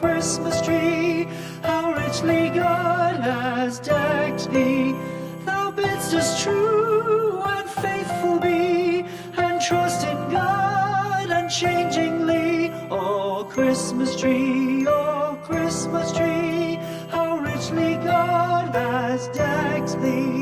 Christmas tree, how richly God has decked thee. Thou bidst us true and faithful be, and trust in God unchangingly. O Christmas tree, how richly God has decked thee.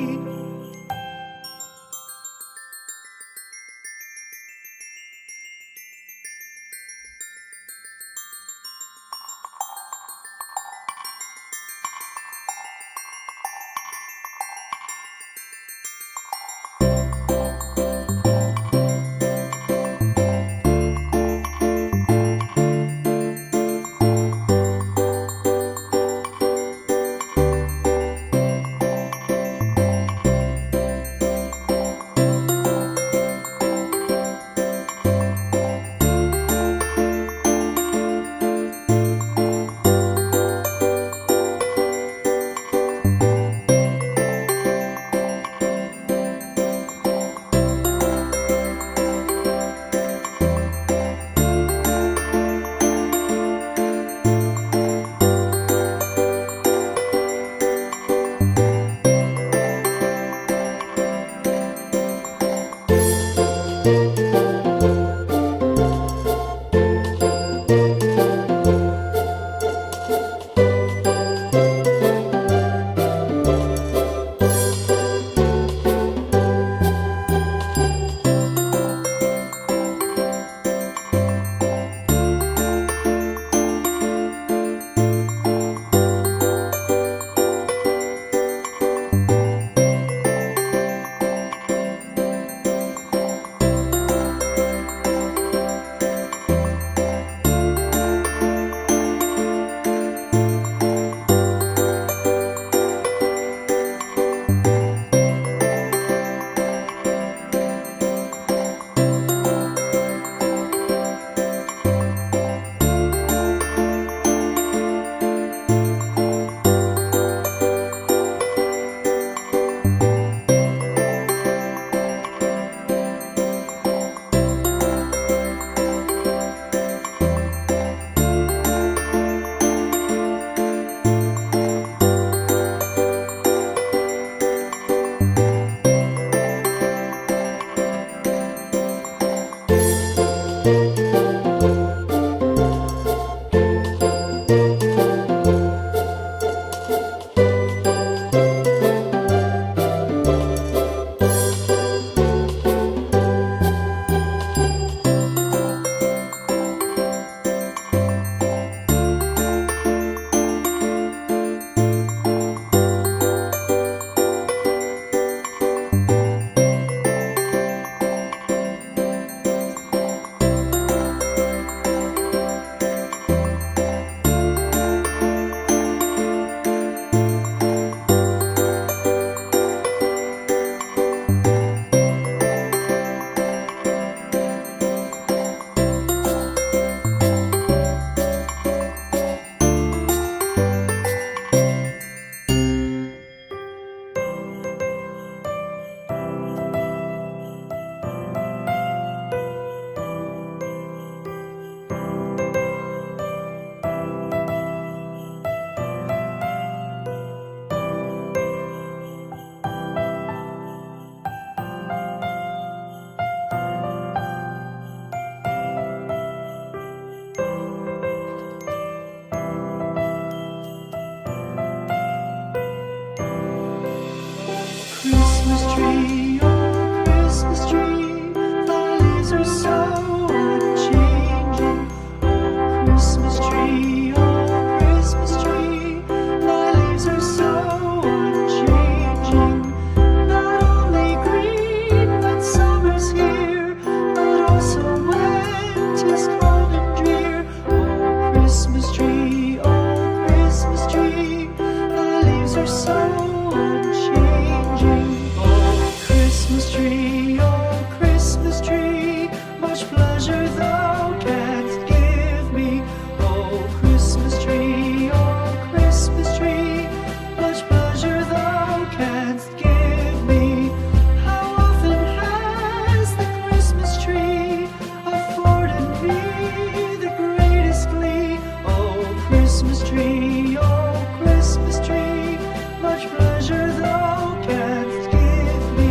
Christmas tree, oh Christmas tree, much pleasure thou canst give me.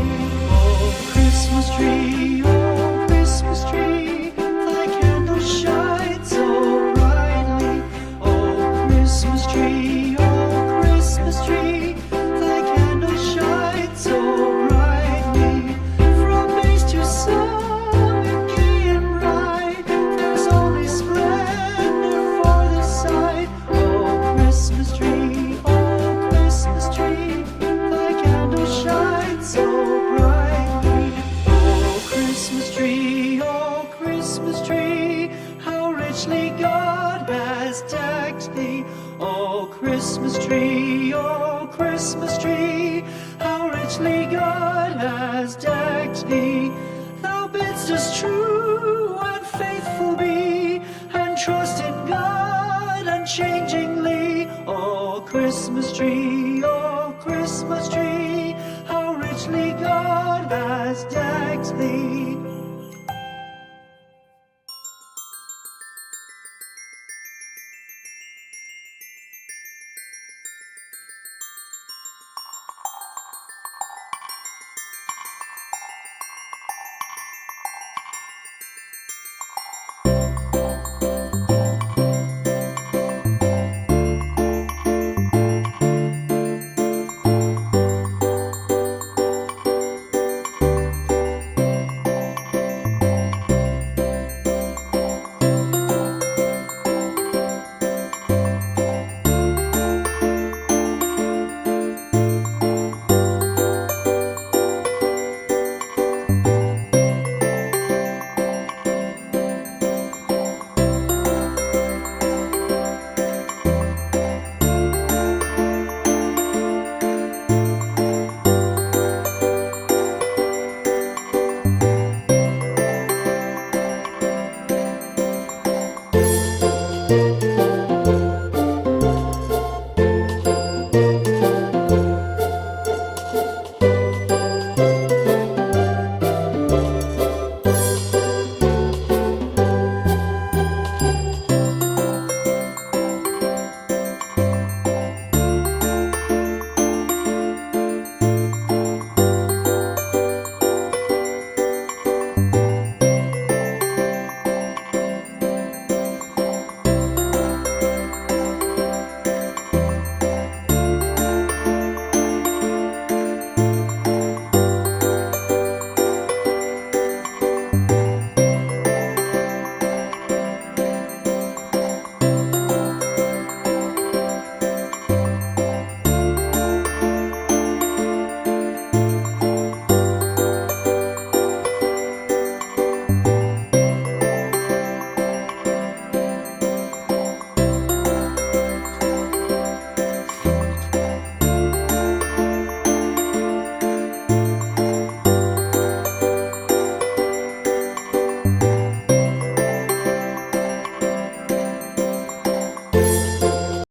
Oh Christmas tree, thy candle shines so brightly. Oh Christmas tree, thy candle shines so brightly. From base to summit, gay and bright, there's only splendor for the sight. Oh Christmas tree, thy candle shines so brightly. Oh Christmas tree, how richly God has decked thee. Oh Christmas tree, how richly God has decked thee. Thou bidst us true and faithful be, and trust in God unchangingly. Oh Christmas tree, how richly God has decked thee.